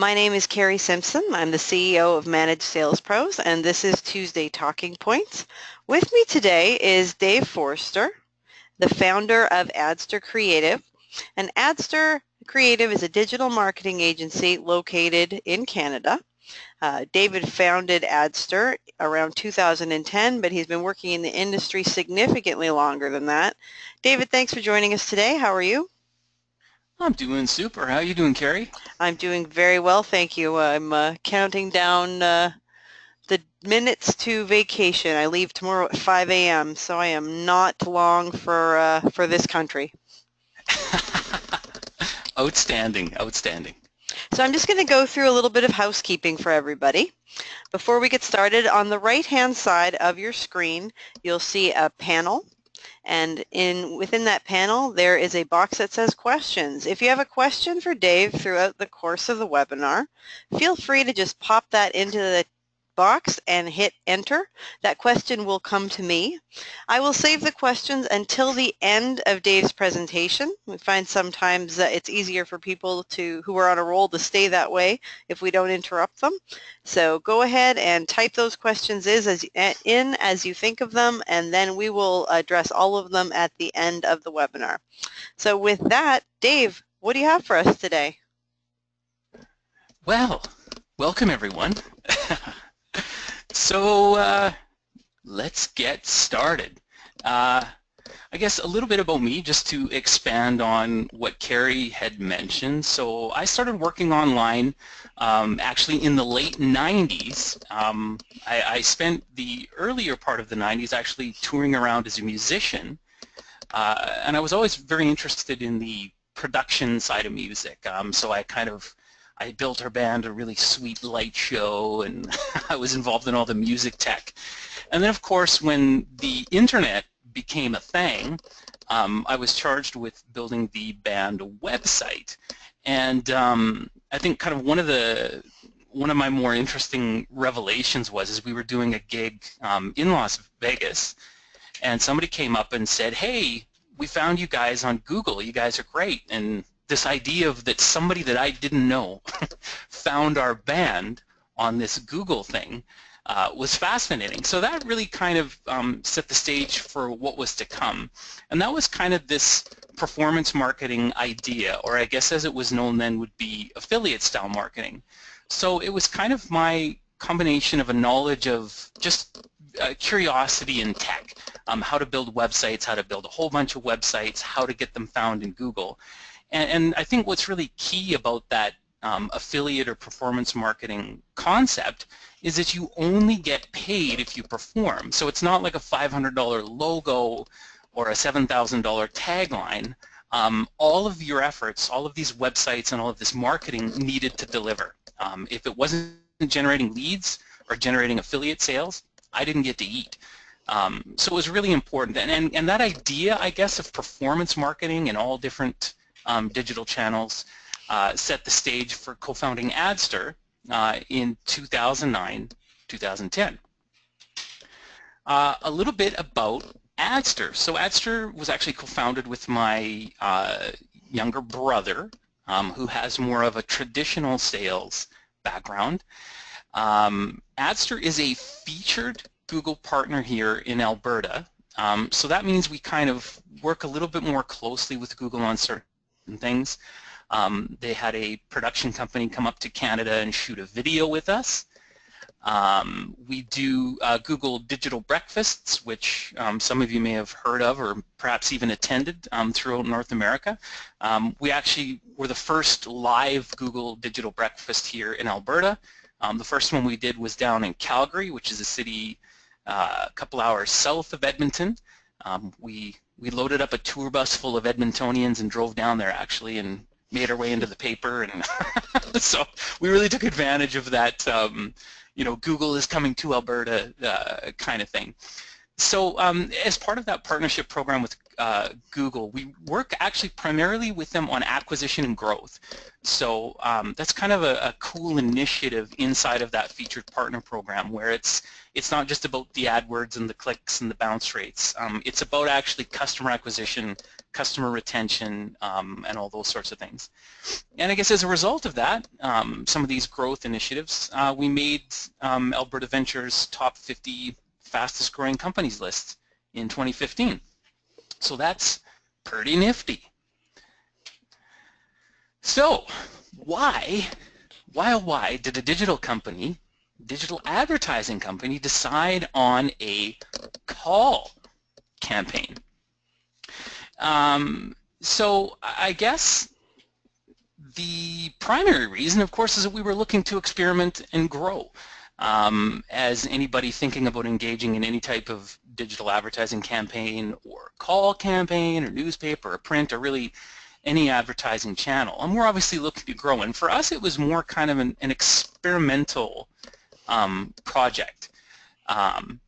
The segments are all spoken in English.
My name is Carrie Simpson. I'm the CEO of Managed Sales Pros, and this is Tuesday Talking Points. With me today is Dave Forster, the founder of Adster Creative. And Adster Creative is a digital marketing agency located in Canada. David founded Adster around 2010, but he's been working in the industry significantly longer than that. David, thanks for joining us today. How are you? I'm doing super. How you doing, Carrie? I'm doing very well, thank you. I'm counting down the minutes to vacation. I leave tomorrow at 5 a.m., so I am not long for this country. Outstanding, outstanding. So I'm just going to go through a little bit of housekeeping for everybody. Before we get started, on the right-hand side of your screen, you'll see a panel. And within that panel, there is a box that says questions. If you have a question for Dave throughout the course of the webinar, feel free to just pop that into the box and hit enter. That question will come to me. I will save the questions until the end of Dave's presentation. We find sometimes it's easier for people who are on a roll to stay that way if we don't interrupt them. So go ahead and type those questions in as you think of them, and then we will address all of them at the end of the webinar. So with that, Dave, what do you have for us today? Well, welcome everyone. So let's get started. I guess a little bit about me, just to expand on what Carrie had mentioned. So I started working online actually in the late 90s. I spent the earlier part of the 90s actually touring around as a musician, and I was always very interested in the production side of music. So I built our band a really sweet light show, and I was involved in all the music tech. And then, of course, when the internet became a thing, I was charged with building the band website. And I think kind of one of my more interesting revelations was we were doing a gig in Las Vegas, and somebody came up and said, "Hey, we found you guys on Google. You guys are great." And this idea of that somebody that I didn't know found our band on this Google thing was fascinating. So that really kind of set the stage for what was to come. And that was kind of this performance marketing idea, or I guess as it was known then would be affiliate style marketing. So it was kind of my combination of a knowledge of just curiosity in tech, how to build websites, how to build a whole bunch of websites, how to get them found in Google. And I think what's really key about that affiliate or performance marketing concept is that you only get paid if you perform. So it's not like a $500 logo or a $7,000 tagline. All of your efforts, all of these websites and all of this marketing needed to deliver. If it wasn't generating leads or generating affiliate sales, I didn't get to eat. So it was really important. And that idea, I guess, of performance marketing in all different digital channels set the stage for co-founding Adster in 2009, 2010. A little bit about Adster. So Adster was actually co-founded with my younger brother, who has more of a traditional sales background. Adster is a featured Google partner here in Alberta. So that means we kind of work a little bit more closely with Google on certain things. They had a production company come up to Canada and shoot a video with us. We do Google Digital Breakfasts, which some of you may have heard of or perhaps even attended throughout North America. We actually were the first live Google Digital Breakfast here in Alberta. The first one we did was down in Calgary, which is a city a couple hours south of Edmonton. We loaded up a tour bus full of Edmontonians and drove down there actually and made our way into the paper, and so we really took advantage of that, you know, Google is coming to Alberta kind of thing. So as part of that partnership program with Google, we work actually primarily with them on acquisition and growth. So that's kind of a cool initiative inside of that featured partner program, where it's not just about the AdWords and the clicks and the bounce rates. It's about actually customer acquisition, customer retention, and all those sorts of things. And I guess as a result of that, some of these growth initiatives, we made Alberta Ventures top 50 fastest growing companies list in 2015. So that's pretty nifty. So why did a digital advertising company decide on a call campaign? So I guess the primary reason, of course, is that we were looking to experiment and grow. As anybody thinking about engaging in any type of digital advertising campaign or call campaign or newspaper or print or really any advertising channel, and we're obviously looking to grow. And for us, it was more kind of an experimental project. And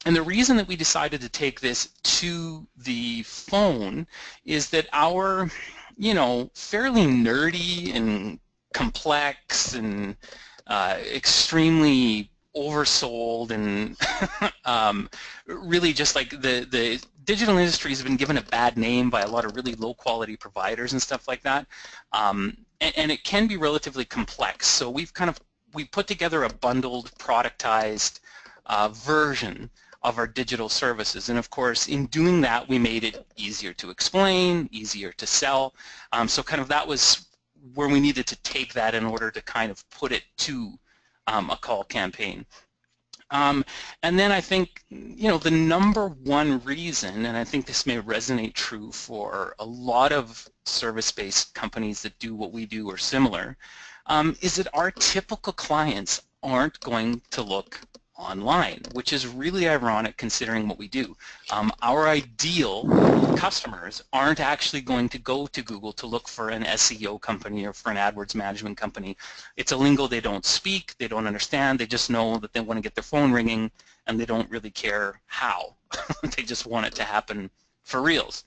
the reason that we decided to take this to the phone is that our, fairly nerdy and complex and extremely oversold and really just like the digital industry has been given a bad name by a lot of really low quality providers and stuff like that, and it can be relatively complex. So we put together a bundled, productized version of our digital services, and of course in doing that we made it easier to explain, easier to sell. So kind of that was where we needed to take that in order to kind of put it to a call campaign. And then I think, the number one reason, and I think this may resonate true for a lot of service-based companies that do what we do or similar, is that our typical clients aren't going to look online, which is really ironic considering what we do. Our ideal customers aren't actually going to go to Google to look for an SEO company or for an AdWords management company. It's a lingo they don't speak, they don't understand, they just know that they want to get their phone ringing and they don't really care how. They just want it to happen for reals.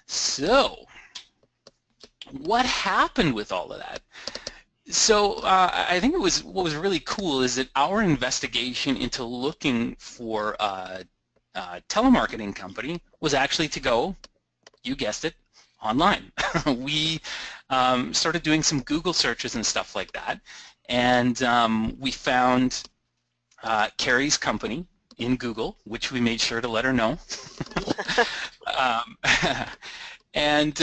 So, what happened with all of that? So I think what was really cool is that our investigation into looking for a telemarketing company was actually to go, you guessed it, online. We started doing some Google searches and stuff like that, and we found Carrie's company in Google, which we made sure to let her know. And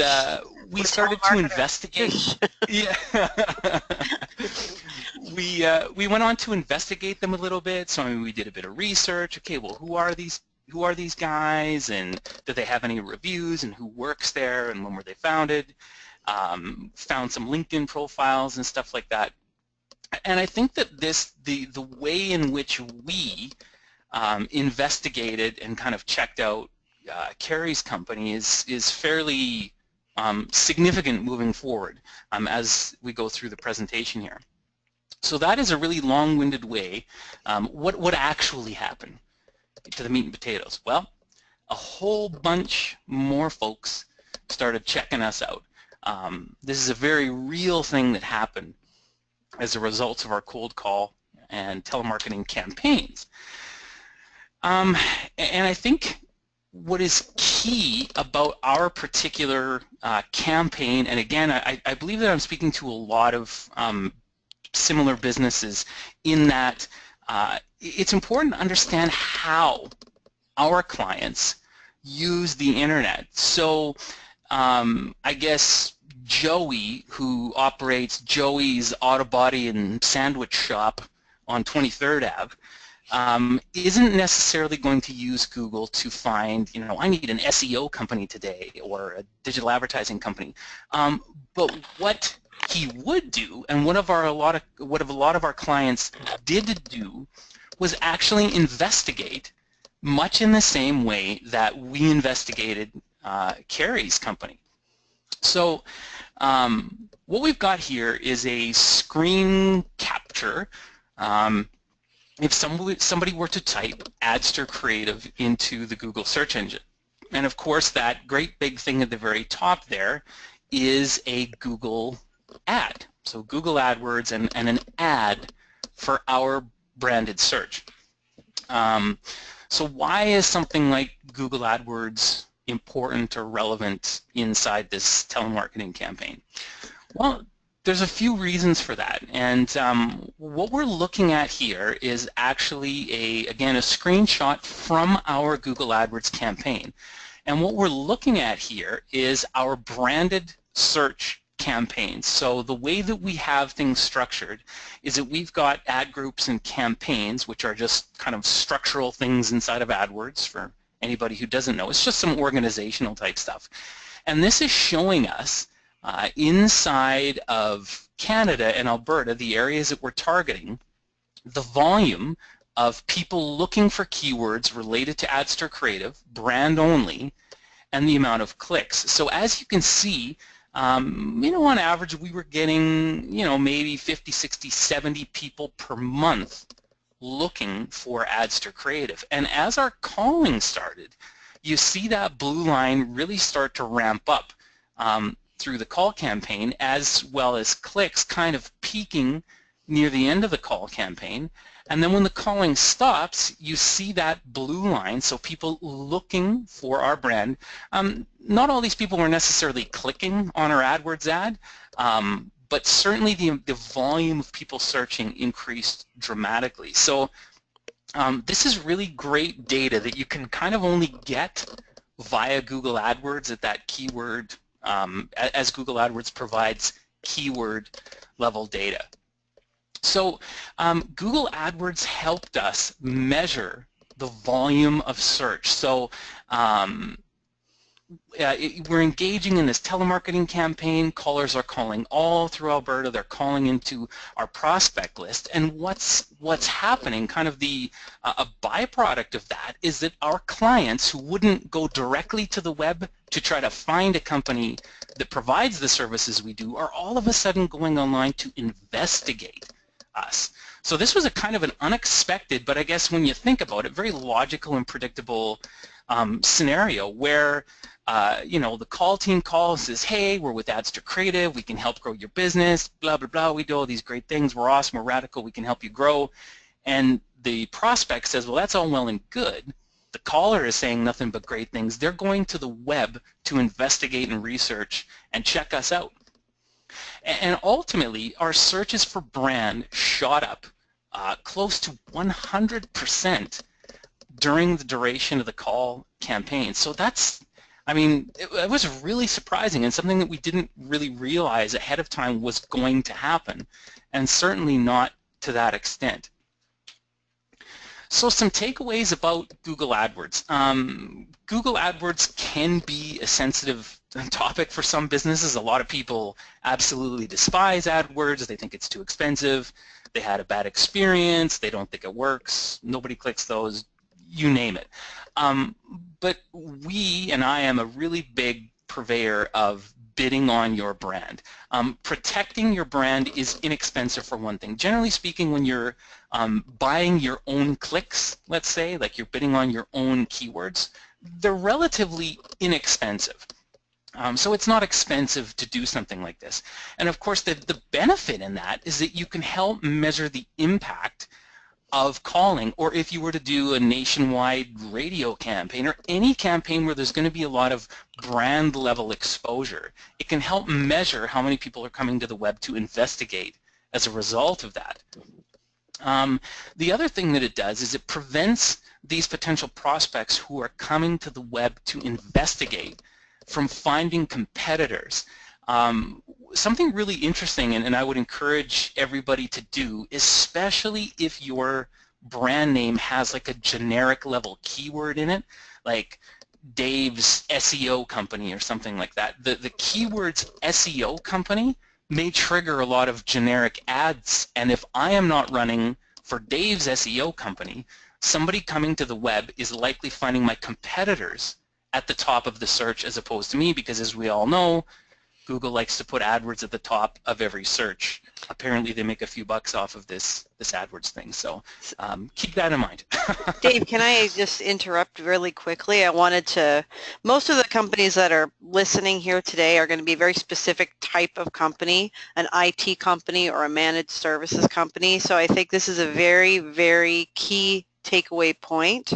we started to investigate. Yeah, we went on to investigate them a little bit. So I mean, we did a bit of research. Okay, well, who are these guys, and do they have any reviews, and who works there, and when were they founded? Found some LinkedIn profiles and stuff like that. And I think that the way in which we investigated and kind of checked out Carrie's company is fairly significant moving forward as we go through the presentation here. So that is a really long-winded way. What actually happened to the meat and potatoes? Well, a whole bunch more folks started checking us out. This is a very real thing that happened as a result of our cold call and telemarketing campaigns. And I think what is key about our particular campaign, and again, I believe that I'm speaking to a lot of similar businesses in that it's important to understand how our clients use the internet. So I guess Joey, who operates Joey's Auto Body and Sandwich Shop on 23rd Ave, isn't necessarily going to use Google to find, I need an SEO company today or a digital advertising company. But what he would do, and what a lot of our clients did do, was actually investigate much in the same way that we investigated Carrie's company. So what we've got here is a screen capture. If somebody were to type Adster Creative into the Google search engine, And of course, that great big thing at the very top there is a Google ad. So Google AdWords and an ad for our branded search. So why is something like Google AdWords important or relevant inside this telemarketing campaign? Well, there's a few reasons for that, and what we're looking at here is actually again a screenshot from our Google AdWords campaign. And what we're looking at here is our branded search campaigns. So the way that we have things structured is that we've got ad groups and campaigns, which are just kind of structural things inside of AdWords for anybody who doesn't know. It's just some organizational type stuff. And this is showing us inside of Canada and Alberta, the areas that we're targeting, the volume of people looking for keywords related to Adster Creative, brand only, and the amount of clicks. So as you can see, on average we were getting, maybe 50, 60, 70 people per month looking for Adster Creative. And as our calling started, you see that blue line really start to ramp up through the call campaign, as well as clicks kind of peaking near the end of the call campaign. And then when the calling stops, you see that blue line, so people looking for our brand. Not all these people were necessarily clicking on our AdWords ad, but certainly the volume of people searching increased dramatically. So this is really great data that you can kind of only get via Google AdWords at that keyword, as Google AdWords provides keyword level data. So Google AdWords helped us measure the volume of search. So we're engaging in this telemarketing campaign. Callers are calling all through Alberta. They're calling into our prospect list. And what's happening, kind of a byproduct of that, is that our clients who wouldn't go directly to the web to try to find a company that provides the services we do are all of a sudden going online to investigate us. So this was a kind of an unexpected, but I guess when you think about it, very logical and predictable scenario where the call team calls and says, hey, we're with Adster Creative, we can help grow your business, blah, blah, blah, we do all these great things, we're awesome, we're radical, we can help you grow. And the prospect says, well, that's all well and good. The caller is saying nothing but great things. They're going to the web to investigate and research and check us out. And ultimately, our searches for brand shot up close to 100% during the duration of the call campaign. So that's, it was really surprising and something that we didn't really realize ahead of time was going to happen, and certainly not to that extent. So some takeaways about Google AdWords. Google AdWords can be a sensitive topic for some businesses. A lot of people absolutely despise AdWords. They think it's too expensive. They had a bad experience. They don't think it works. Nobody clicks those. You name it. But I am a really big purveyor of bidding on your brand. Protecting your brand is inexpensive for one thing. Generally speaking, when you're buying your own clicks, let's say, like you're bidding on your own keywords, they're relatively inexpensive. So it's not expensive to do something like this. And of course, the benefit in that is that you can help measure the impact of calling, or if you were to do a nationwide radio campaign or any campaign where there's going to be a lot of brand level exposure, it can help measure how many people are coming to the web to investigate as a result of that. The other thing that it does is it prevents these potential prospects who are coming to the web to investigate from finding competitors. Something really interesting, and I would encourage everybody to do, especially if your brand name has like a generic level keyword in it, like Dave's SEO company or something like that. The keywords SEO company may trigger a lot of generic ads, and if I am not running for Dave's SEO company, somebody coming to the web is likely finding my competitors at the top of the search as opposed to me, because as we all know, Google likes to put AdWords at the top of every search apparently they make a few bucks off of this AdWords thing. So keep that in mind. Dave, can I just interrupt really quickly? Most of the companies that are listening here today are going to be a very specific type of company, an IT company or a managed services company. So I think this is a very, very key takeaway point.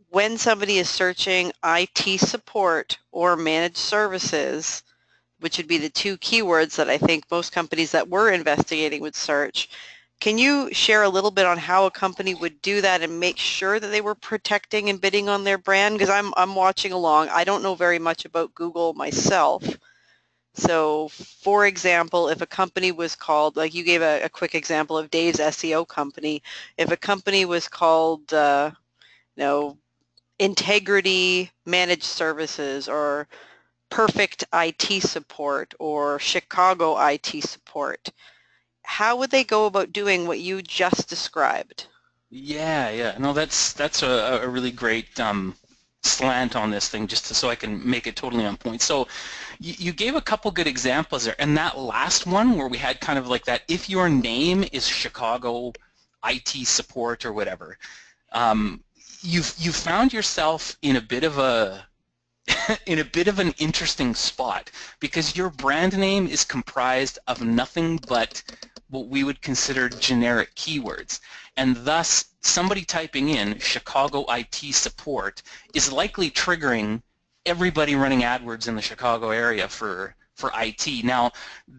When somebody is searching IT support or managed services, which would be the two keywords that I think most companies that we're investigating would search, can you share a little bit on how a company would do that and make sure that they were protecting and bidding on their brand? Because I'm watching along. I don't know very much about Google myself. So, for example, if a company was called, like you gave a quick example of Dave's SEO company, if a company was called, you know, Integrity Managed Services or Perfect IT Support or Chicago IT Support, how would they go about doing what you just described? Yeah. No, that's a really great slant on this thing, just so I can make it totally on point. So you gave a couple good examples there, and that last one where we had kind of like that, if your name is Chicago IT support or whatever, you've found yourself in a bit of an interesting spot, because your brand name is comprised of nothing but what we would consider generic keywords, and thus somebody typing in Chicago IT support is likely triggering everybody running AdWords in the Chicago area for IT. Now,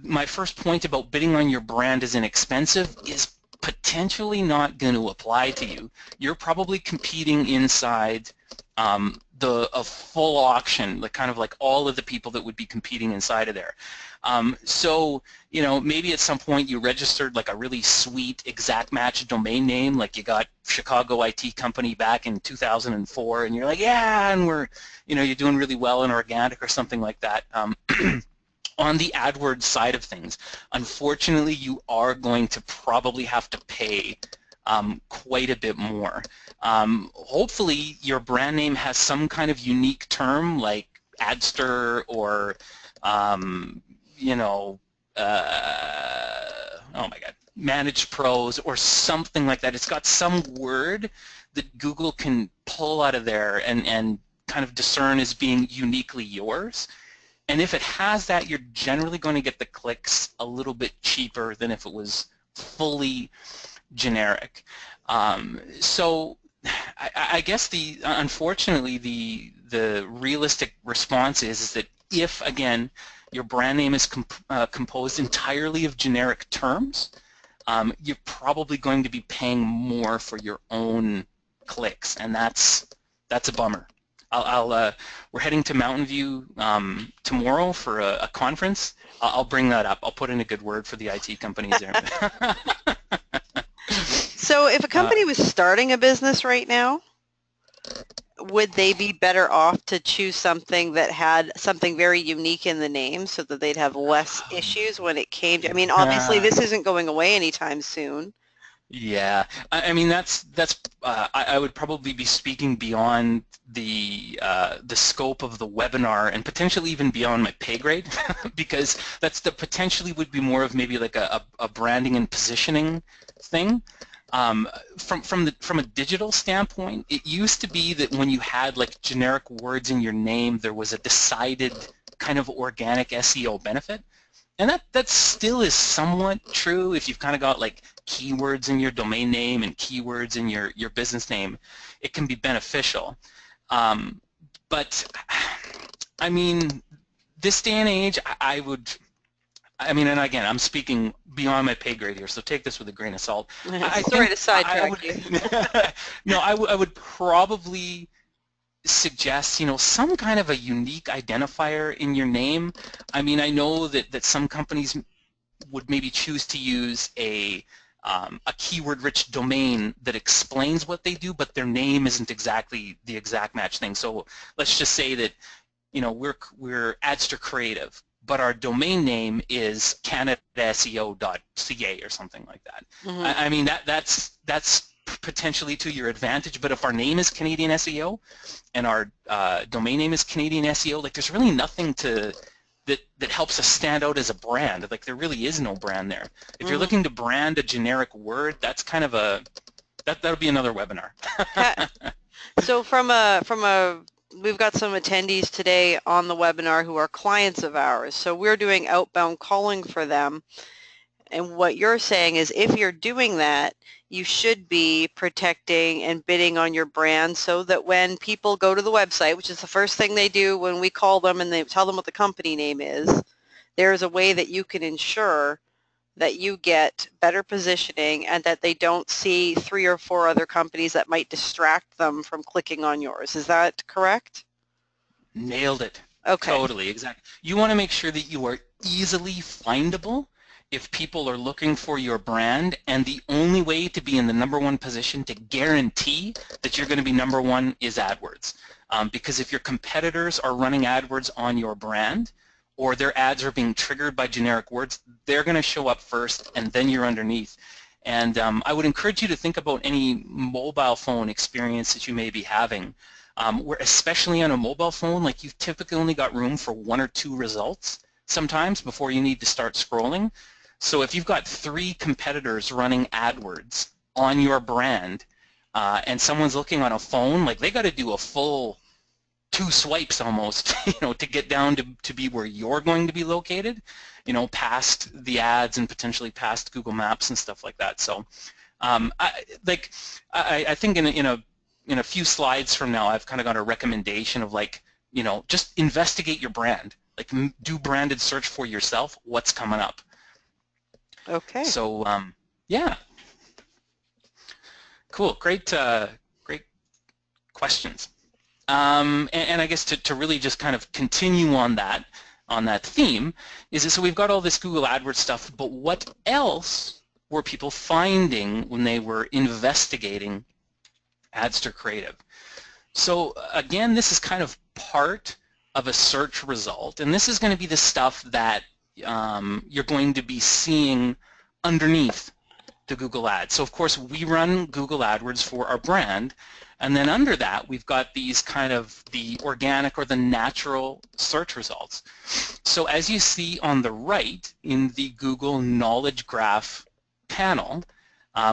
my first point about bidding on your brand is inexpensive is potentially not going to apply to you. You're probably competing inside a full auction, like kind of like all of the people that would be competing inside of there. So, you know, maybe at some point you registered like a really sweet exact match domain name, like you got Chicago IT Company back in 2004, and you're like, yeah, and you're doing really well in organic or something like that. On the AdWords side of things, unfortunately, you are going to probably have to pay quite a bit more. Hopefully, your brand name has some kind of unique term like Adster or, oh my God, Managed Pros or something like that. It's got some word that Google can pull out of there and kind of discern as being uniquely yours. And if it has that, you're generally going to get the clicks a little bit cheaper than if it was fully generic. So I guess unfortunately the realistic response is that if, again, your brand name is composed entirely of generic terms, you're probably going to be paying more for your own clicks, and that's a bummer. We're heading to Mountain View tomorrow for a conference. I'll bring that up. I'll put in a good word for the IT companies there. So if a company was starting a business right now, would they be better off to choose something that had something very unique in the name so that they'd have less issues when it came to, I mean, obviously this isn't going away anytime soon. Yeah, I mean I would probably be speaking beyond the scope of the webinar and potentially even beyond my pay grade because potentially would be more of maybe like a branding and positioning thing. From a digital standpoint, it used to be that when you had like generic words in your name, there was a decided kind of organic SEO benefit. And that still is somewhat true if you've kind of got like keywords in your domain name and keywords in your business name. It can be beneficial. But I mean, this day and age, I mean, and again, I'm speaking beyond my pay grade here, so take this with a grain of salt. Sorry to sidetrack you. No, I would probably suggest, some kind of a unique identifier in your name. I mean, I know that some companies would maybe choose to use a keyword-rich domain that explains what they do, but their name isn't exactly the exact match thing. So let's just say that, we're Adster Creative, but our domain name is canadaseo.ca or something like that. Mm-hmm. I mean, that's potentially to your advantage, but if our name is Canadian SEO and our domain name is Canadian SEO, like there's really nothing to that helps us stand out as a brand. Like there really is no brand there. If you're Mm-hmm. looking to brand a generic word, that's kind of that'll be another webinar. So we've got some attendees today on the webinar who are clients of ours. So we're doing outbound calling for them. And what you're saying is if you're doing that, you should be protecting and bidding on your brand so that when people go to the website, which is the first thing they do when we call them and they tell them what the company name is, there is a way that you can ensure that you get better positioning and that they don't see 3 or 4 other companies that might distract them from clicking on yours. Is that correct? Nailed it. Okay. Totally, exactly. You want to make sure that you are easily findable if people are looking for your brand, and the only way to be in the #1 position to guarantee that you're going to be #1 is AdWords. Because if your competitors are running AdWords on your brand, or their ads are being triggered by generic words, they're going to show up first, and then you're underneath. And I would encourage you to think about any mobile phone experience that you may be having, where especially on a mobile phone, like you've typically only got room for 1 or 2 results sometimes before you need to start scrolling. So if you've got 3 competitors running AdWords on your brand, and someone's looking on a phone, like they got to do a full 2 swipes almost, to get down to be where you're going to be located, past the ads and potentially past Google Maps and stuff like that. So, I think in a few slides from now, I've kind of got a recommendation of just investigate your brand, like do branded search for yourself. What's coming up? Okay. So, yeah, cool, great questions. And I guess to really just kind of continue on that theme is that, so we've got all this Google AdWords stuff, but what else were people finding when they were investigating Adster Creative? So again, this is kind of part of a search result, and this is going to be the stuff that you're going to be seeing underneath the Google Ads. So of course we run Google AdWords for our brand, and then under that we've got these kind of the organic or the natural search results. So as you see on the right in the Google Knowledge Graph panel,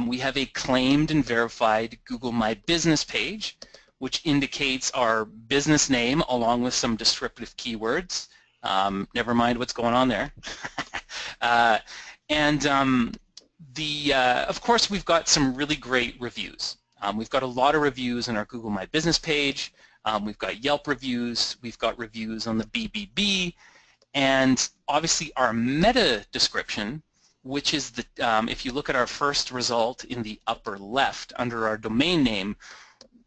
we have a claimed and verified Google My Business page, which indicates our business name along with some descriptive keywords. Never mind what's going on there. Of course, we've got some really great reviews. We've got a lot of reviews on our Google My Business page. We've got Yelp reviews. We've got reviews on the BBB. And obviously our meta description, which is if you look at our first result in the upper left under our domain name,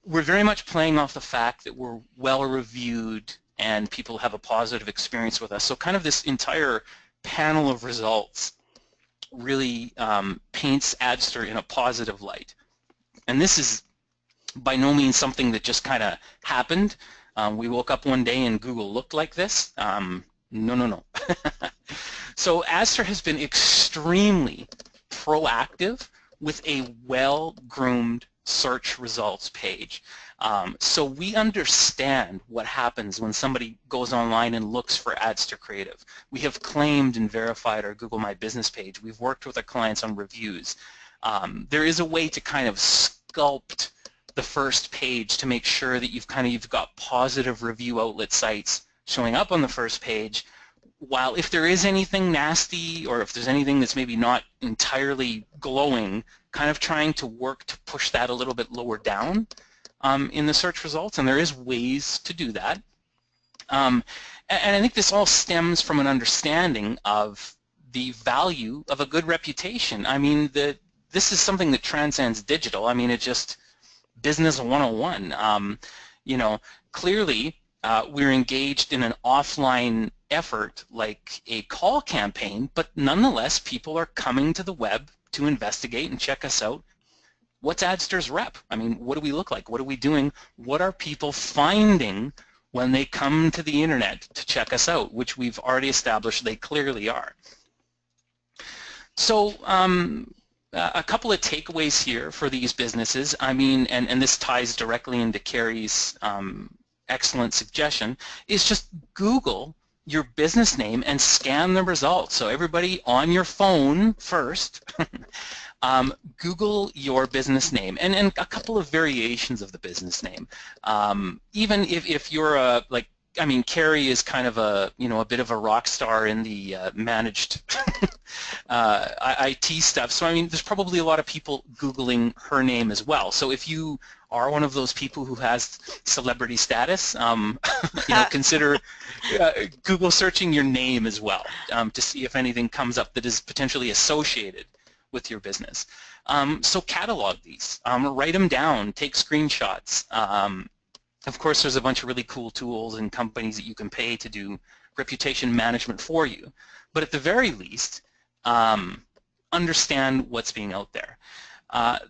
we're very much playing off the fact that we're well reviewed and people have a positive experience with us. So kind of this entire panel of results really paints Adster in a positive light. And this is by no means something that just kind of happened. We woke up one day and Google looked like this. No. So Adster has been extremely proactive with a well-groomed search results page. So we understand what happens when somebody goes online and looks for Adster Creative. We have claimed and verified our Google My Business page. We've worked with our clients on reviews. There is a way to kind of sculpt the first page to make sure that you've got positive review outlet sites showing up on the first page, while if there is anything nasty or if there's anything that's maybe not entirely glowing, kind of trying to work to push that a little bit lower down in the search results, and there is ways to do that. And I think this all stems from an understanding of the value of a good reputation. I mean, this is something that transcends digital. I mean, it's just business 101. Clearly we're engaged in an offline effort like a call campaign, but nonetheless people are coming to the web to investigate and check us out. What's Adster's rep? I mean, what do we look like? What are we doing? What are people finding when they come to the internet to check us out, which we've already established they clearly are. So a couple of takeaways here for these businesses. I mean, and this ties directly into Carrie's excellent suggestion, is just Google your business name and scan the results. So everybody on your phone first, Google your business name and a couple of variations of the business name. Even if you're I mean, Carrie is kind of a bit of a rock star in the managed IT stuff. So I mean, there's probably a lot of people Googling her name as well. So if you are one of those people who has celebrity status, consider Google searching your name as well to see if anything comes up that is potentially associated with your business. So catalog these, write them down, take screenshots. Of course, there's a bunch of really cool tools and companies that you can pay to do reputation management for you. But at the very least, understand what's being out there.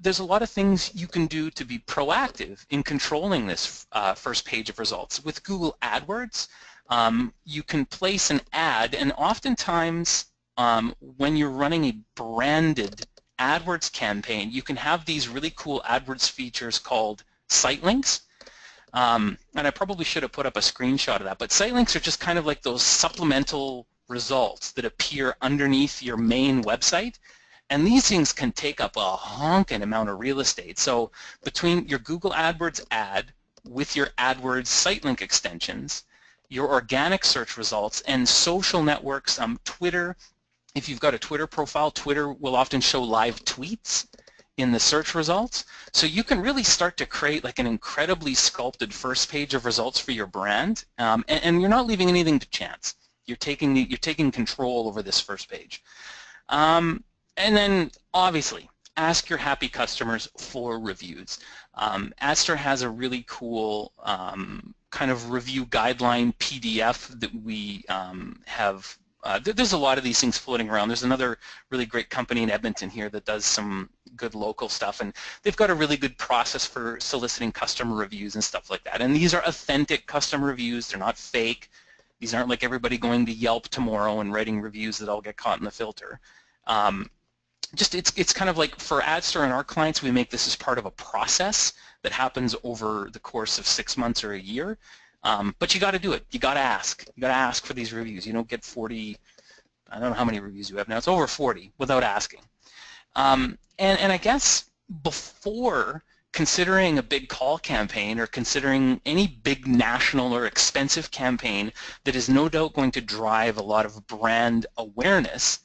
There's a lot of things you can do to be proactive in controlling this first page of results. With Google AdWords, you can place an ad, and oftentimes when you're running a branded AdWords campaign, you can have these really cool AdWords features called site links. And I probably should have put up a screenshot of that, but site links are just kind of like those supplemental results that appear underneath your main website, and these things can take up a honking amount of real estate. So between your Google AdWords ad with your AdWords site link extensions, your organic search results, and social networks, Twitter, if you've got a Twitter profile, Twitter will often show live tweets in the search results. So you can really start to create like an incredibly sculpted first page of results for your brand, and you're not leaving anything to chance. You're taking control over this first page. And then obviously ask your happy customers for reviews. Adster has a really cool kind of review guideline PDF that we have. There's a lot of these things floating around. There's another really great company in Edmonton here that does some good local stuff, and they've got a really good process for soliciting customer reviews and stuff like that. And these are authentic customer reviews. They're not fake. These aren't like everybody going to Yelp tomorrow and writing reviews that all get caught in the filter. It's kind of like for Adster and our clients, we make this as part of a process that happens over the course of 6 months or a year. But you got to do it. You got to ask. You got to ask for these reviews. You don't get 40. I don't know how many reviews you have now. It's over 40 without asking. And I guess before considering a big call campaign or considering any big national or expensive campaign that is no doubt going to drive a lot of brand awareness,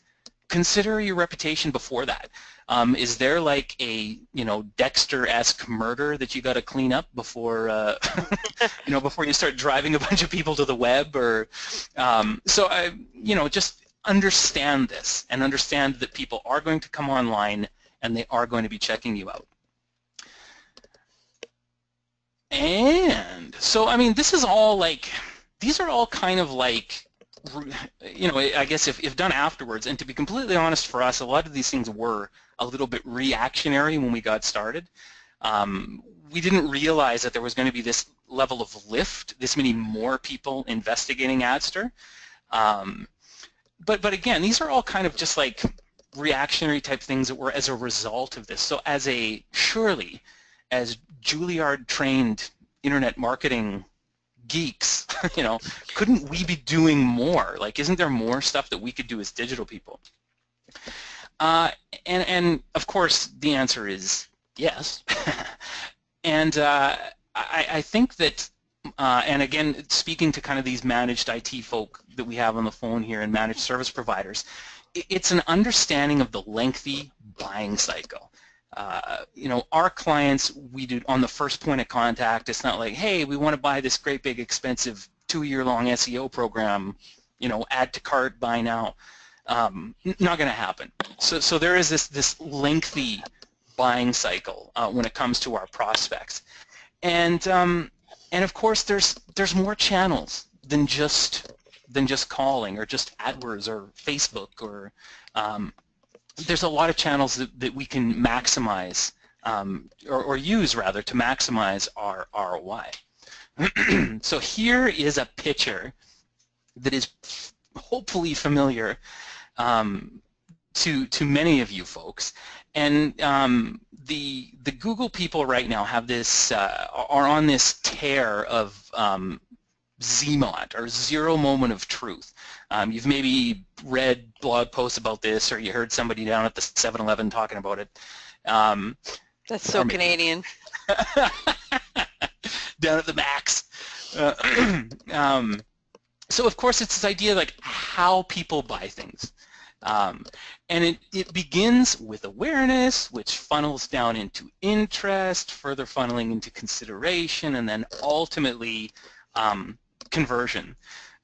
consider your reputation before that. Is there like a Dexter-esque murder that you got to clean up before before you start driving a bunch of people to the web? Or just understand this and understand that people are going to come online and they are going to be checking you out. And so I mean, this is all like, these are all kind of like, I guess if done afterwards, and to be completely honest, for us, a lot of these things were a little bit reactionary when we got started. We didn't realize that there was going to be this level of lift, this many more people investigating Adster. But again, these are all kind of just like reactionary type things that were as a result of this. So surely, as Juilliard-trained internet marketing geeks, couldn't we be doing more? Like, isn't there more stuff that we could do as digital people? And of course, the answer is yes. And I think that, and again, speaking to kind of these managed IT folk that we have on the phone here and managed service providers, it's an understanding of the lengthy buying cycle. Our clients, we do on the first point of contact. It's not like, hey, we want to buy this great big expensive 2-year-long SEO program, add to cart, buy now. Not going to happen. So there is this lengthy buying cycle when it comes to our prospects, and of course there's more channels than just calling or just AdWords or Facebook or there's a lot of channels that we can maximize or use rather to maximize our ROI. So here is a picture that is hopefully familiar to many of you folks, and the Google people right now have this are on this tear of ZMOT, or zero moment of truth. You've maybe read blog posts about this, or you heard somebody down at the 7-Eleven talking about it. That's so Canadian. Down at the Max. So of course it's this idea like how people buy things. And it begins with awareness, which funnels down into interest, further funneling into consideration, and then ultimately conversion.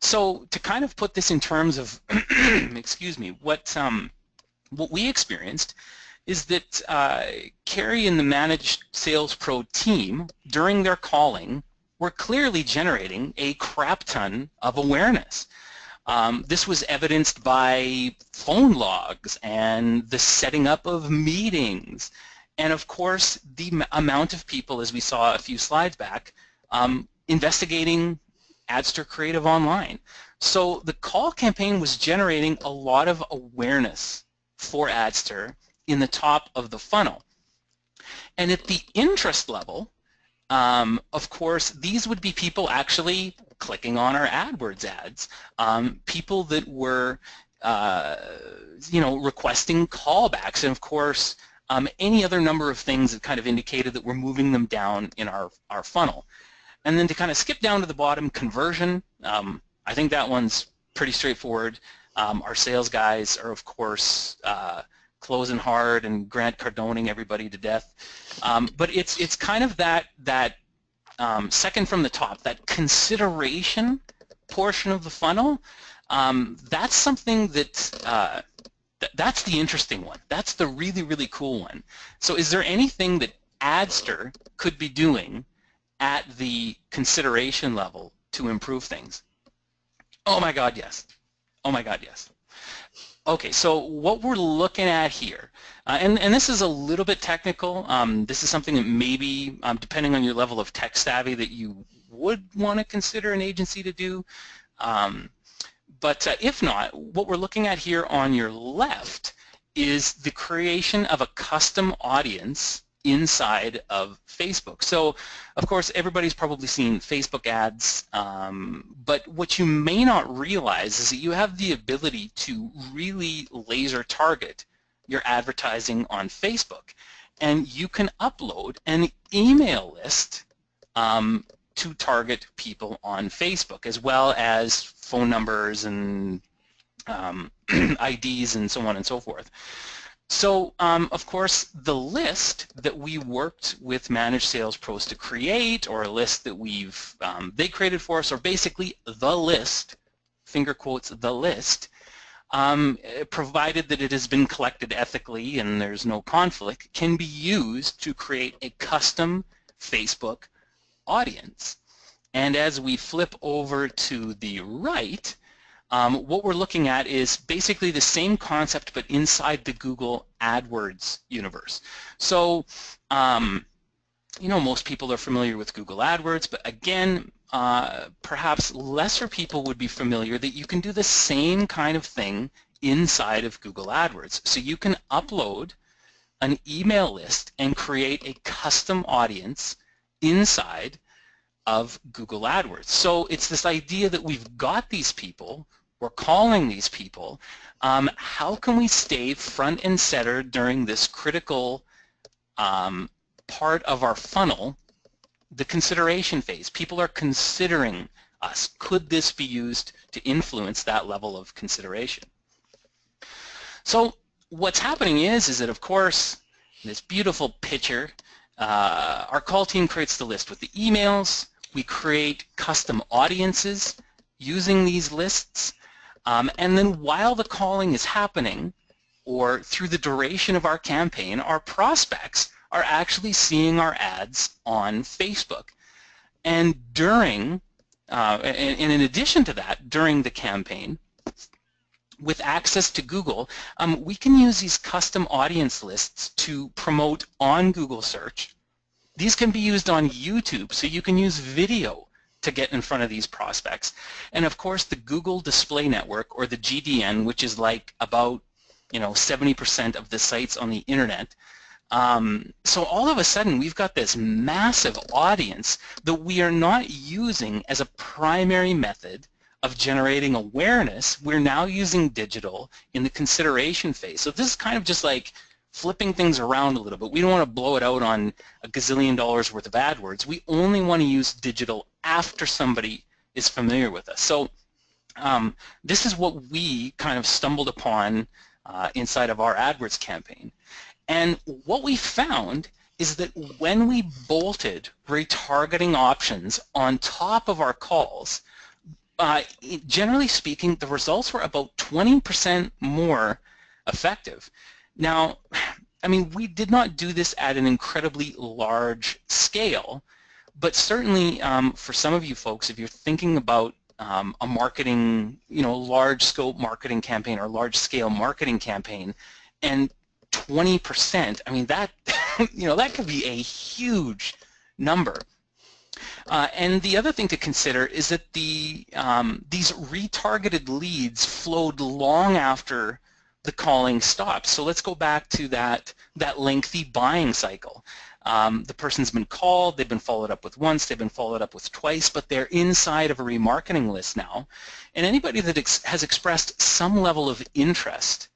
So to kind of put this in terms of, excuse me, what we experienced is that Carrie and the Managed Sales Pro team, during their calling, were clearly generating a crap ton of awareness. This was evidenced by phone logs and the setting up of meetings, and of course the amount of people, as we saw a few slides back, investigating Adster Creative Online. So the call campaign was generating a lot of awareness for Adster in the top of the funnel. And at the interest level, of course, these would be people actually clicking on our AdWords ads, people that were, requesting callbacks, and of course, any other number of things that kind of indicated that we're moving them down in our funnel. And then to kind of skip down to the bottom, conversion, I think that one's pretty straightforward. Our sales guys are, of course, closing hard and Grant Cardoning everybody to death. But it's kind of that second from the top, that consideration portion of the funnel. That's something that that's the interesting one. That's the really, really cool one. So is there anything that Adster could be doing at the consideration level to improve things? Oh my God, yes. Oh my God, yes. Okay, so what we're looking at here, and this is a little bit technical. This is something that maybe, depending on your level of tech savvy, that you would want to consider an agency to do. But if not, what we're looking at here on your left is the creation of a custom audience inside of Facebook. So, of course, everybody's probably seen Facebook ads, but what you may not realize is that you have the ability to really laser target your advertising on Facebook, and you can upload an email list to target people on Facebook, as well as phone numbers and IDs and so on and so forth. So, of course, the list that we worked with Managed Sales Pros to create, or a list that they created for us, or basically the list, finger quotes, the list, provided that it has been collected ethically and there's no conflict, can be used to create a custom Facebook audience. And as we flip over to the right, what we're looking at is basically the same concept, but inside the Google AdWords universe. So, most people are familiar with Google AdWords, but again, perhaps lesser people would be familiar that you can do the same kind of thing inside of Google AdWords. So you can upload an email list and create a custom audience inside of Google AdWords. So it's this idea that we've got these people, we're calling these people, how can we stay front and center during this critical part of our funnel, the consideration phase? People are considering us. Could this be used to influence that level of consideration? So what's happening is that, of course, this beautiful picture, our call team creates the list with the emails. We create custom audiences using these lists. And then while the calling is happening, or through the duration of our campaign, our prospects are actually seeing our ads on Facebook. And during, and in addition to that, during the campaign, with access to Google, we can use these custom audience lists to promote on Google search. These can be used on YouTube, so you can use video to get in front of these prospects. And of course, the Google Display Network, or the GDN, which is like about 70% of the sites on the internet, So all of a sudden, we've got this massive audience that we are not using as a primary method of generating awareness. We're now using digital in the consideration phase. So this is kind of just like flipping things around a little bit. We don't want to blow it out on a gazillion dollars worth of AdWords. We only want to use digital after somebody is familiar with us. So this is what we kind of stumbled upon inside of our AdWords campaign. And what we found is that when we bolted retargeting options on top of our calls, generally speaking, the results were about 20% more effective. Now, I mean, we did not do this at an incredibly large scale, but certainly for some of you folks, if you're thinking about a marketing, large scope marketing campaign or large scale marketing campaign, and 20%, I mean, that, that could be a huge number. And the other thing to consider is that these retargeted leads flowed long after the calling stopped. So let's go back to that lengthy buying cycle. The person's been called, they've been followed up with once, they've been followed up with twice, but they're inside of a remarketing list now. And anybody that has expressed some level of interest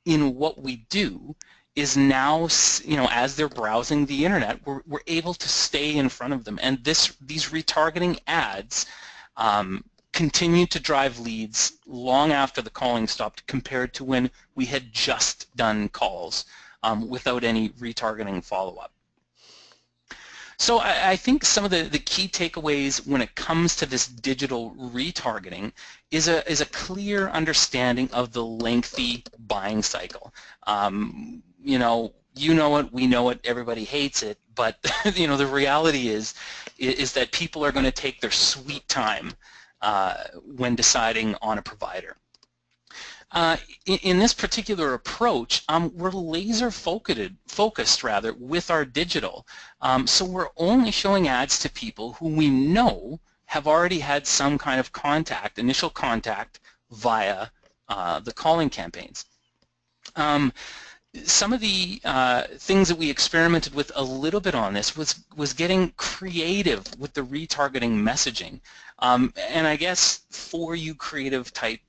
in what we do is now, as they're browsing the internet, we're able to stay in front of them. And these retargeting ads continue to drive leads long after the calling stopped compared to when we had just done calls without any retargeting follow-up. So I think some of the key takeaways when it comes to this digital retargeting is a clear understanding of the lengthy buying cycle. You know it, we know it, everybody hates it, but the reality is that people are going to take their sweet time when deciding on a provider. In this particular approach, we're laser focused with our digital. So we're only showing ads to people who we know have already had some kind of initial contact via the calling campaigns. Some of the things that we experimented with a little bit on this was getting creative with the retargeting messaging. And I guess for you creative type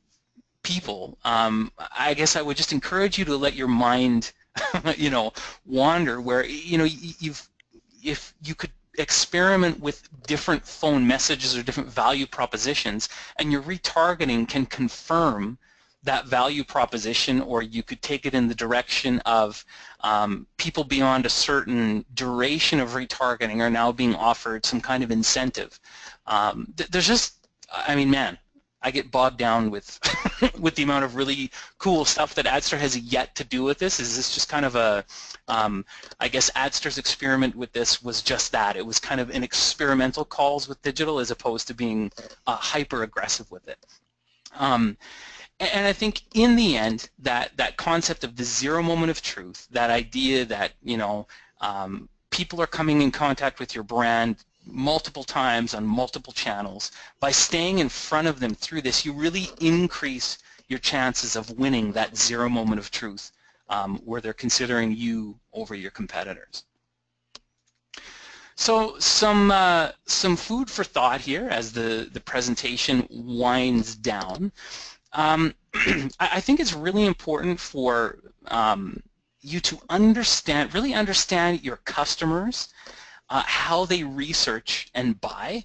people, I guess I would just encourage you to let your mind, wander. Where if you could experiment with different phone messages or different value propositions, and your retargeting can confirm that value proposition, or you could take it in the direction of people beyond a certain duration of retargeting are now being offered some kind of incentive. There's just, I mean, man, I get bogged down with with the amount of really cool stuff that Adster has yet to do with this. Is this just kind of a, I guess Adster's experiment with this was just that. It was kind of an experimental calls with digital as opposed to being hyper aggressive with it. And I think in the end, that concept of the zero moment of truth, that idea that people are coming in contact with your brand multiple times on multiple channels, by staying in front of them through this, you really increase your chances of winning that zero moment of truth where they're considering you over your competitors. So some food for thought here as the presentation winds down. I think it's really important for you to really understand your customers, how they research and buy.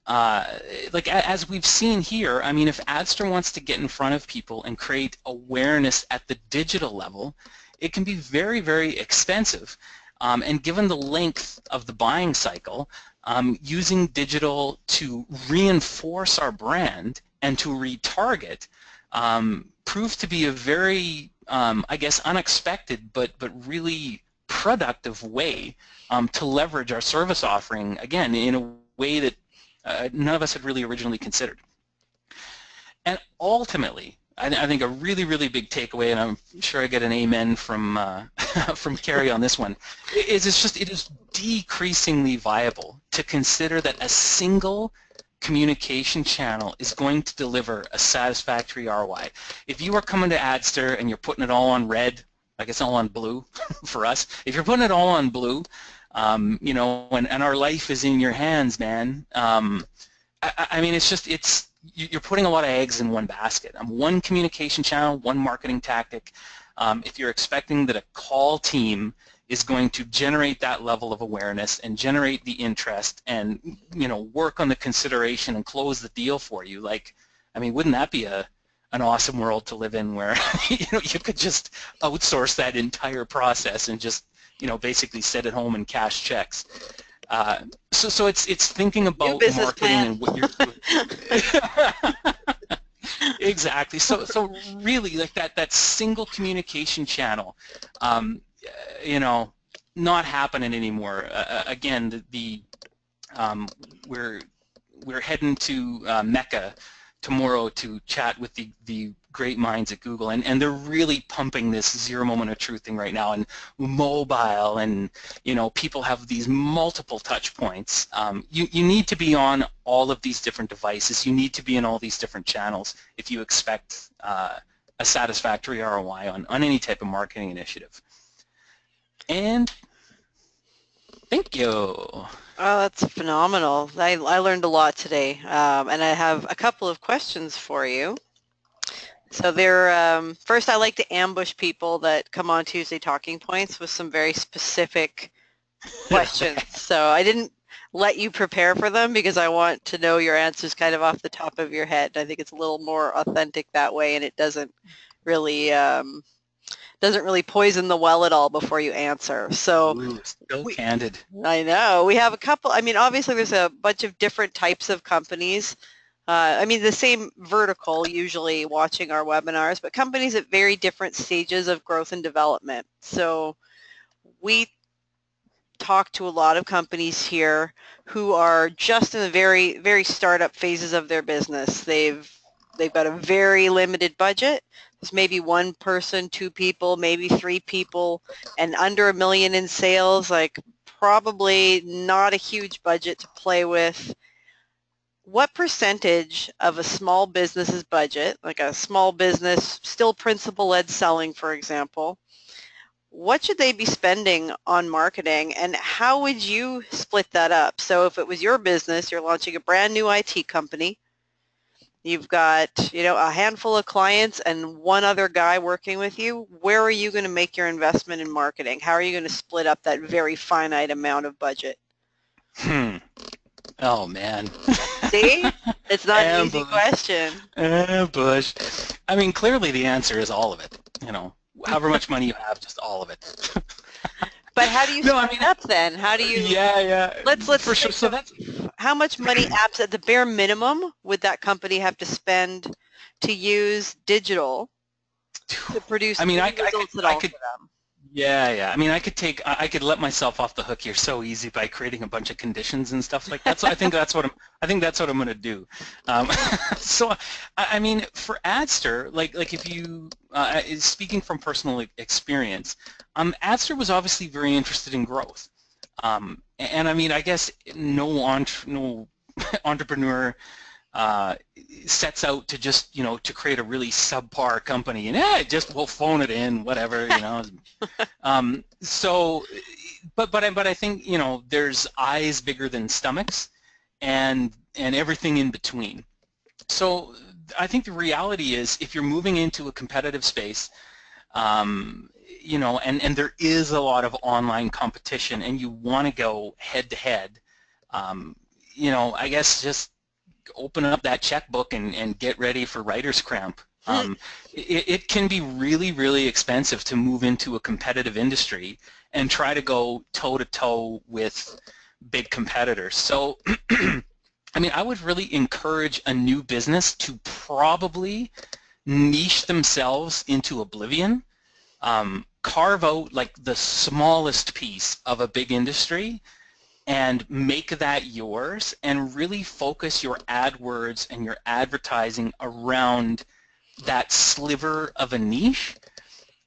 Like as we've seen here, I mean, if Adster wants to get in front of people and create awareness at the digital level, it can be very, very expensive. And given the length of the buying cycle, using digital to reinforce our brand and to retarget proved to be a very, I guess, unexpected but really productive way to leverage our service offering, again, in a way that none of us had really originally considered. And ultimately, I think a really, really big takeaway, and I'm sure I get an amen from from Carrie on this one, is it is decreasingly viable to consider that a single communication channel is going to deliver a satisfactory ROI. If you are coming to Adster and you're putting it all on red, I guess all on blue for us. If you're putting it all on blue, you know, and our life is in your hands, man. I mean, you're putting a lot of eggs in one basket. One communication channel, one marketing tactic. If you're expecting that a call team is going to generate that level of awareness and generate the interest and, you know, work on the consideration and close the deal for you, like, I mean, wouldn't that be an awesome world to live in where, you know, you could just outsource that entire process and just, you know, basically sit at home and cash checks. So it's thinking New about business marketing plan. and what you're doing. Exactly. So really, like that single communication channel, you know, not happening anymore. Again, um, we're we're heading to Mecca tomorrow to chat with the great minds at Google, and they're really pumping this zero moment of truth thing right now, and mobile, and you know, people have these multiple touch points. You need to be on all of these different devices. You need to be in all these different channels if you expect a satisfactory ROI on any type of marketing initiative. And thank you. Oh, that's phenomenal. I learned a lot today, and I have a couple of questions for you. So first I like to ambush people that come on Tuesday Talking Points with some very specific questions. So I didn't let you prepare for them because I want to know your answers kind of off the top of your head. I think it's a little more authentic that way, and it really doesn't really poison the well at all before you answer. So Ooh, so candid. I know. We have a couple, I mean, obviously there's a bunch of different types of companies. I mean, the same vertical usually watching our webinars, but companies at very different stages of growth and development. So we talk to a lot of companies here who are just in the very, very startup phases of their business. They've got a very limited budget. There's maybe one person, two people, maybe three people, and under $1 million in sales, like probably not a huge budget to play with. What percentage of a small business's budget, like a small business, still principal-led selling, for example, what should they be spending on marketing, and how would you split that up? So if it was your business, you're launching a brand new IT company, you've got, you know, a handful of clients and one other guy working with you, where are you going to make your investment in marketing? How are you going to split up that very finite amount of budget? Oh man. See? It's not an easy Ambush. question. Ambush. I mean, clearly the answer is all of it. You know, however much money you have, just all of it. But how do you No, I split mean, it up then? How do you, yeah, let's for sure. think So of that's how much money apps at the bare minimum would that company have to spend to use digital to produce I mean, any results at I all could, for them? yeah. I mean, I could let myself off the hook here so easy by creating a bunch of conditions and stuff like that. So I think that's what I'm going to do. Um, so, I mean, for Adster, like if you, speaking from personal experience, Adster was obviously very interested in growth. And I mean, I guess no entrepreneur uh, sets out to just, you know, to create a really subpar company and just we'll phone it in, whatever, you know. So, but I think, you know, there's eyes bigger than stomachs, and everything in between. So I think the reality is, if you're moving into a competitive space, you know, and there is a lot of online competition, and you want to go head to head, you know, I guess just open up that checkbook and get ready for writer's cramp. It can be really, really expensive to move into a competitive industry and try to go toe-to-toe with big competitors. So, I mean, I would really encourage a new business to probably niche themselves into oblivion, carve out like the smallest piece of a big industry and make that yours, and really focus your AdWords and your advertising around that sliver of a niche.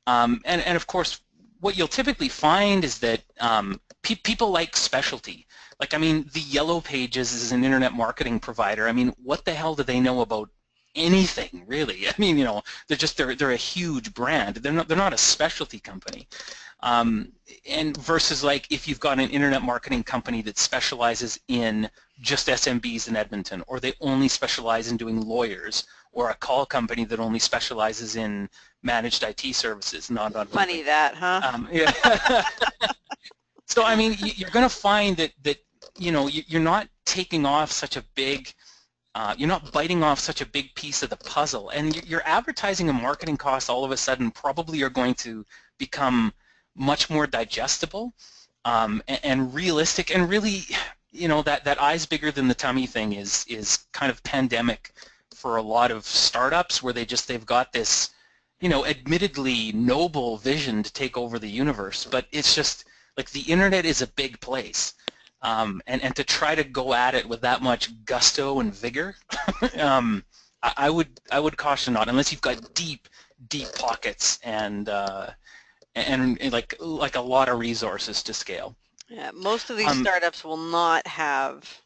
And of course, what you'll typically find is that people like specialty. Like, I mean, the Yellow Pages is an internet marketing provider. I mean, what the hell do they know about anything really. I mean, they're a huge brand. They're not a specialty company. And versus like if you've got an internet marketing company that specializes in just SMBs in Edmonton, or they only specialize in doing lawyers, or a call company that only specializes in managed IT services, not on Funny that, huh? yeah. So I mean, you're going to find that you're not taking off such a big, you're not biting off such a big piece of the puzzle, and your advertising and marketing costs all of a sudden probably are going to become much more digestible and realistic, and really, that eyes bigger than the tummy thing is kind of pandemic for a lot of startups, where they've got this, admittedly noble vision to take over the universe, but it's just like the internet is a big place, and to try to go at it with that much gusto and vigor, I would caution not, unless you've got deep pockets and like a lot of resources to scale. Yeah, most of these startups will not have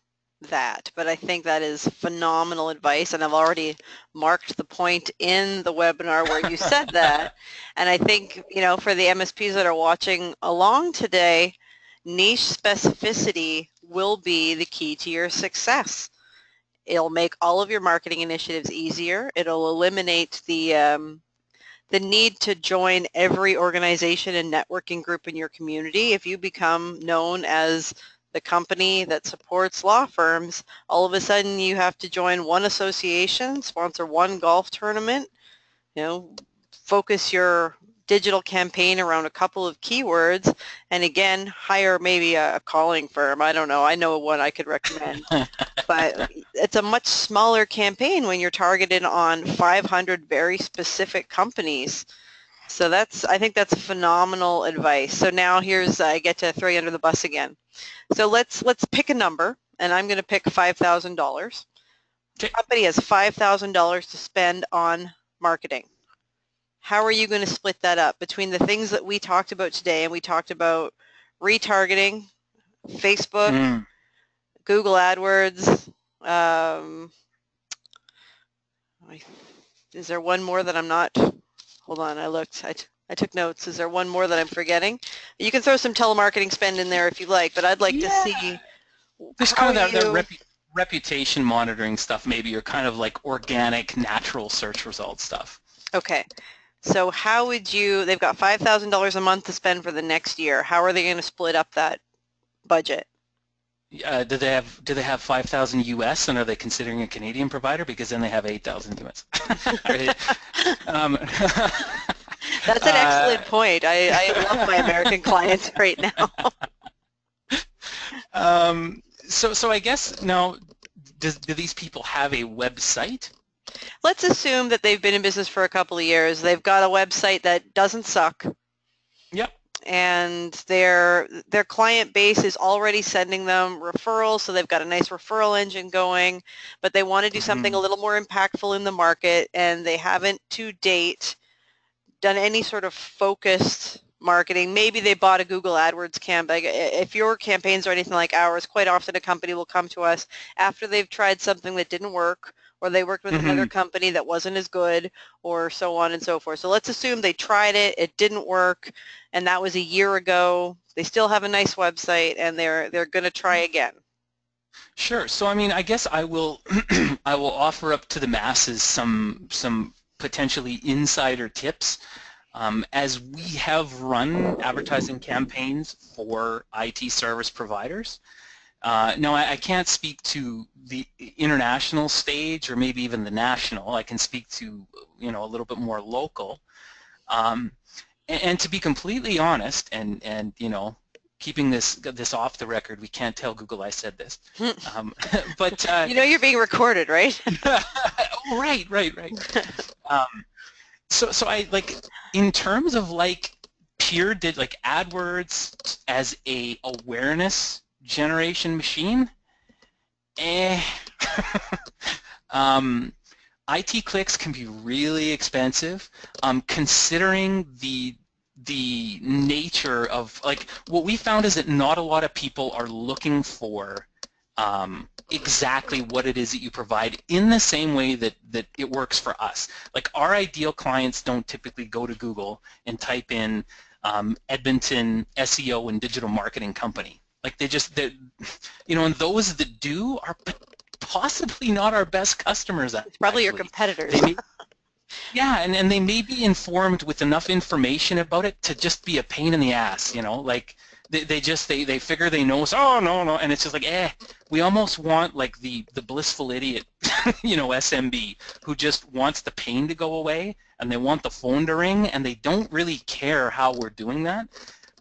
that, but I think that is phenomenal advice, and I've already marked the point in the webinar where you said that. And I think, for the MSPs that are watching along today, niche specificity will be the key to your success. It'll make all of your marketing initiatives easier. It'll eliminate the need to join every organization and networking group in your community. If you become known as the company that supports law firms, all of a sudden you have to join one association, sponsor one golf tournament, focus your digital campaign around a couple of keywords, and again, hire maybe a calling firm. I don't know. I know one I could recommend. But it's a much smaller campaign when you're targeted on 500 very specific companies. So I think that's phenomenal advice. So now I get to throw you under the bus again. So let's pick a number, and I'm going to pick $5,000. Okay. The company has $5,000 to spend on marketing. How are you going to split that up between the things that we talked about today? And we talked about retargeting, Facebook, Google AdWords. Is there one more that I'm not? Hold on, I looked. I took notes. Is there one more that I'm forgetting? You can throw some telemarketing spend in there if you like, but I'd like to see. There's kind of that reputation monitoring stuff, maybe, or kind of like organic, natural search result stuff. Okay. So how would you? They've got $5,000 a month to spend for the next year. How are they going to split up that budget? Do they have 5,000 US, and are they considering a Canadian provider? Because then they have 8,000 US. That's an excellent point. I love my American clients right now. So I guess now, do these people have a website? Let's assume that they've been in business for a couple of years. They've got a website that doesn't suck. Yep. And their client base is already sending them referrals, so they've got a nice referral engine going, but they want to do something a little more impactful in the market, and they haven't to date done any sort of focused marketing. Maybe they bought a Google AdWords campaign. If your campaigns are anything like ours, quite often a company will come to us after they've tried something that didn't work, or they worked with another company that wasn't as good, or so on and so forth. So let's assume they tried it, it didn't work, and that was a year ago. They still have a nice website, and they're going to try again. Sure. So I mean, I guess I will I will offer up to the masses some potentially insider tips, as we have run advertising campaigns for IT service providers. No, I can't speak to the international stage or maybe even the national. I can speak to, a little bit more local. And to be completely honest, and keeping this off the record, we can't tell Google I said this. But you're being recorded, right? Oh, right. So I in terms of pure AdWords as a awareness generation machine, IT clicks can be really expensive, considering the nature of what we found is that not a lot of people are looking for exactly what it is that you provide in the same way that it works for us. Like our ideal clients don't typically go to Google and type in Edmonton SEO and digital marketing company. Like and those that do are possibly not our best customers It's probably your actually. competitors. They may, yeah, and they may be informed with enough information about it to just be a pain in the ass, like they figure they know, so, oh, no, no, and it's just like, we almost want like the blissful idiot, SMB, who just wants the pain to go away, and they want the phone to ring, and they don't really care how we're doing that.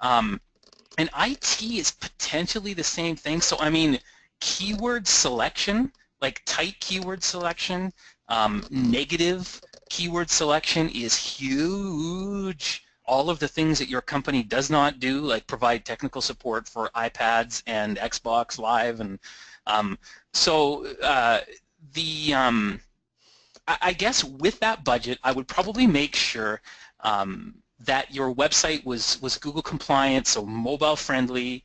And IT is potentially the same thing, so I mean, keyword selection, like tight keyword selection, negative keyword selection is huge. All of the things that your company does not do, like provide technical support for iPads and Xbox Live, and I guess with that budget, I would probably make sure that your website was Google compliant, so mobile friendly.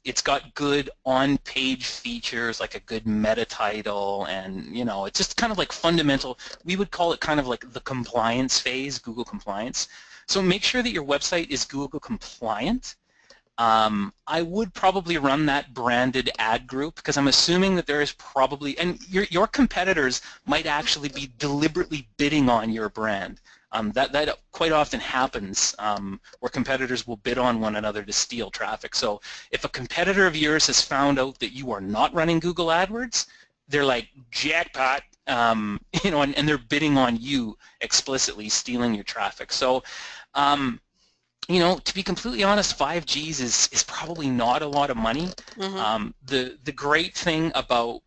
It's got good on-page features like a good meta title, and it's just kind of like fundamental. We would call it kind of like the compliance phase, Google compliance. So make sure that your website is Google compliant. I would probably run that branded ad group because I'm assuming that there is probably, and your competitors might actually be deliberately bidding on your brand. That quite often happens where competitors will bid on one another to steal traffic. So if a competitor of yours has found out that you are not running Google AdWords, they're like, jackpot, and they're bidding on you explicitly, stealing your traffic. So to be completely honest, 5Gs is probably not a lot of money. Mm-hmm. The great thing about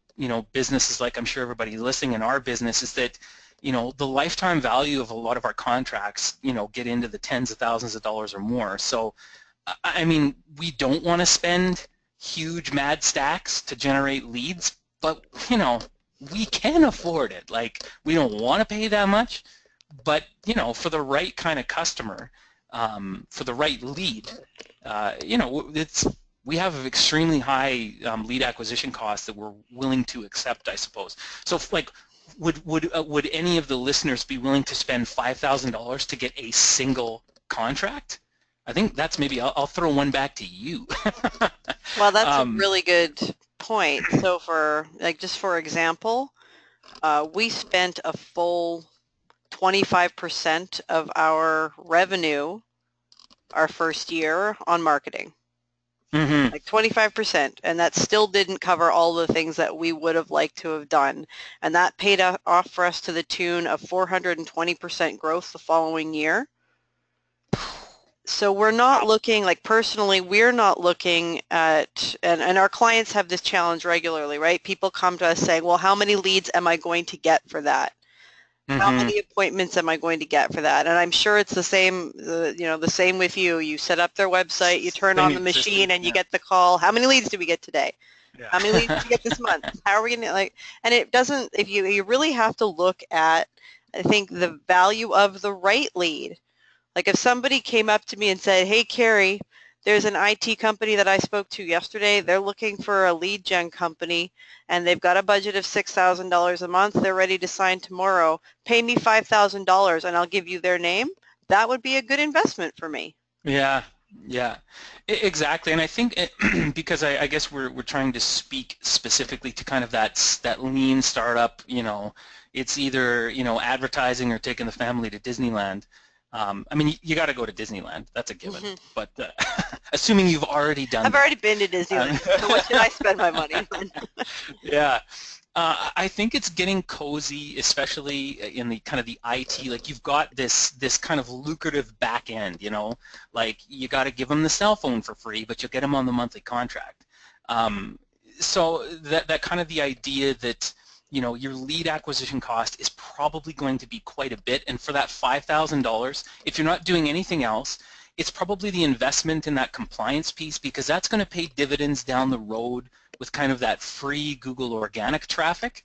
businesses, like I'm sure everybody listening in our business, is that the lifetime value of a lot of our contracts get into the tens of thousands of dollars or more. So I mean, we don't want to spend huge mad stacks to generate leads, but we can afford it. Like, we don't want to pay that much, but for the right kind of customer, for the right lead, we have extremely high lead acquisition costs that we're willing to accept, I suppose. So, like, would any of the listeners be willing to spend $5,000 to get a single contract? I think that's maybe I'll throw one back to you. Well, that's a really good point. So just for example, we spent a full 25% of our revenue our first year on marketing. Mm-hmm. Like 25%, and that still didn't cover all the things that we would have liked to have done. And that paid off for us to the tune of 420% growth the following year. So we're not looking, like personally, we're not looking at, and our clients have this challenge regularly, right? People come to us saying, well, how many leads am I going to get for that? How many appointments am I going to get for that? And I'm sure it's the same, the same with you. You set up their website, you turn on the machine, and you get the call. How many leads do we get today? Yeah. How many leads do we get this month? How are we going to, and it doesn't, if you really have to look at, I think, the value of the right lead. Like if somebody came up to me and said, hey, Carrie, there's an IT company that I spoke to yesterday. They're looking for a lead gen company, and they've got a budget of $6,000 a month. They're ready to sign tomorrow. Pay me $5,000 and I'll give you their name. That would be a good investment for me. Yeah, yeah, exactly. And I think because I guess we're trying to speak specifically to kind of that lean startup. It's either advertising or taking the family to Disneyland. I mean, you got to go to Disneyland. That's a given. Mm-hmm. But assuming you've already done I've already been to Disneyland, so what should I spend my money on? Yeah. I think it's getting cozy, especially in the kind of the IT. Like you've got this kind of lucrative back end, like you got to give them the cell phone for free, but you'll get them on the monthly contract. So that kind of the idea that your lead acquisition cost is probably going to be quite a bit, and for that $5,000, if you're not doing anything else, it's probably the investment in that compliance piece, because that's going to pay dividends down the road with kind of that free Google organic traffic,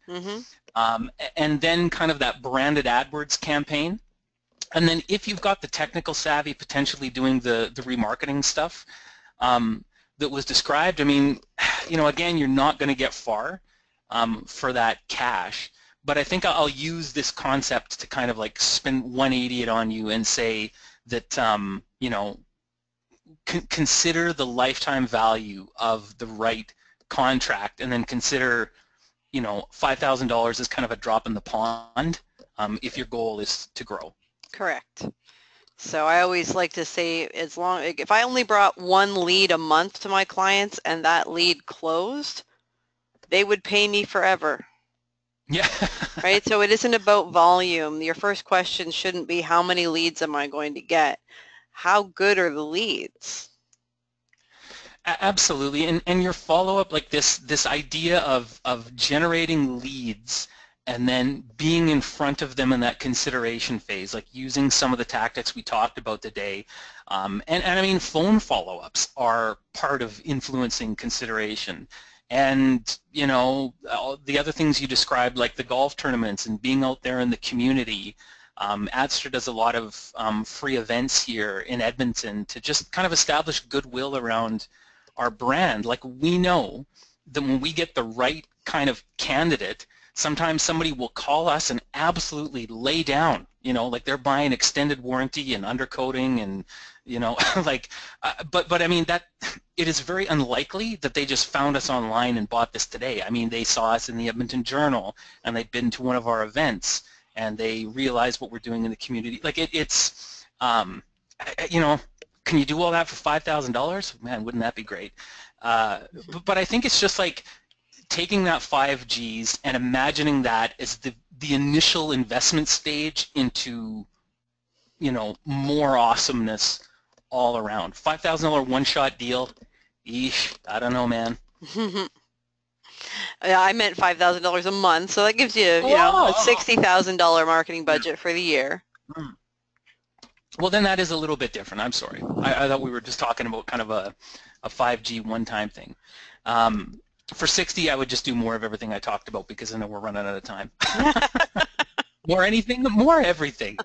and then kind of that branded AdWords campaign. And then if you've got the technical savvy, potentially doing the remarketing stuff that was described, I mean, again, you're not going to get far for that cash. But I think I'll use this concept to kind of like spin 180 it on you and say that, consider the lifetime value of the right contract, and then consider, $5,000 is kind of a drop in the pond if your goal is to grow. Correct. So I always like to say, if I only brought one lead a month to my clients and that lead closed, they would pay me forever. Yeah. Right? So it isn't about volume. Your first question shouldn't be, how many leads am I going to get? How good are the leads? Absolutely, and your follow-up, like this idea of generating leads and then being in front of them in that consideration phase, like using some of the tactics we talked about today, and I mean, phone follow-ups are part of influencing consideration. And the other things you described, like the golf tournaments and being out there in the community. Adster does a lot of free events here in Edmonton to just kind of establish goodwill around our brand. Like, we know that when we get the right kind of candidate, sometimes somebody will call us and absolutely lay down, like they're buying extended warranty and undercoating and, but I mean, that it is very unlikely that they just found us online and bought this today. I mean, they saw us in the Edmonton Journal and they'd been to one of our events and they realized what we're doing in the community. Like it's, can you do all that for $5,000? Man, wouldn't that be great? But I think it's just like taking that 5Gs and imagining that as the initial investment stage into, more awesomeness all around. $5,000 one-shot deal, eesh, I don't know, man. Yeah, I meant $5,000 a month, so that gives you, a $60,000 marketing budget for the year. Well, then that is a little bit different. I'm sorry. I thought we were just talking about kind of a 5G one-time thing. For 60, I would just do more of everything I talked about because I know we're running out of time. More anything, more everything.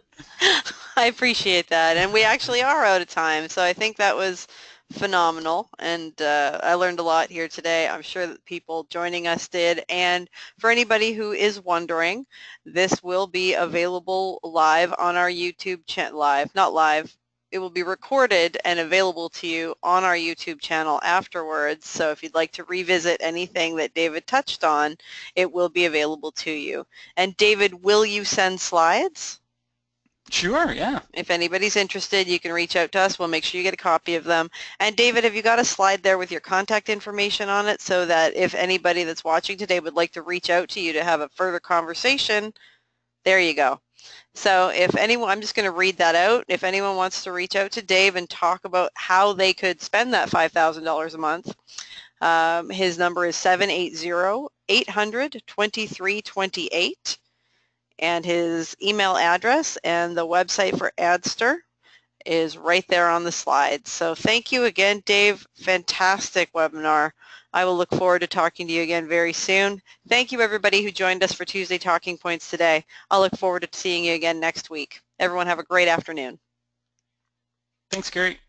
I appreciate that, and we actually are out of time, so I think that was phenomenal, and I learned a lot here today. I'm sure that people joining us did, and for anybody who is wondering, this will be available live on our YouTube channel. Not live, it will be recorded and available to you on our YouTube channel afterwards, so if you'd like to revisit anything that David touched on, it will be available to you. And David, will you send slides? Sure, yeah. If anybody's interested, you can reach out to us. We'll make sure you get a copy of them. And David, have you got a slide there with your contact information on it so that if anybody that's watching today would like to reach out to you to have a further conversation, there you go. So if anyone, I'm just going to read that out. If anyone wants to reach out to Dave and talk about how they could spend that $5,000 a month, his number is 780-800-2328. And his email address and the website for Adster is right there on the slide. So thank you again, Dave. Fantastic webinar. I will look forward to talking to you again very soon. Thank you, everybody who joined us for Tuesday Talking Points today. I'll look forward to seeing you again next week. Everyone have a great afternoon. Thanks, Gary.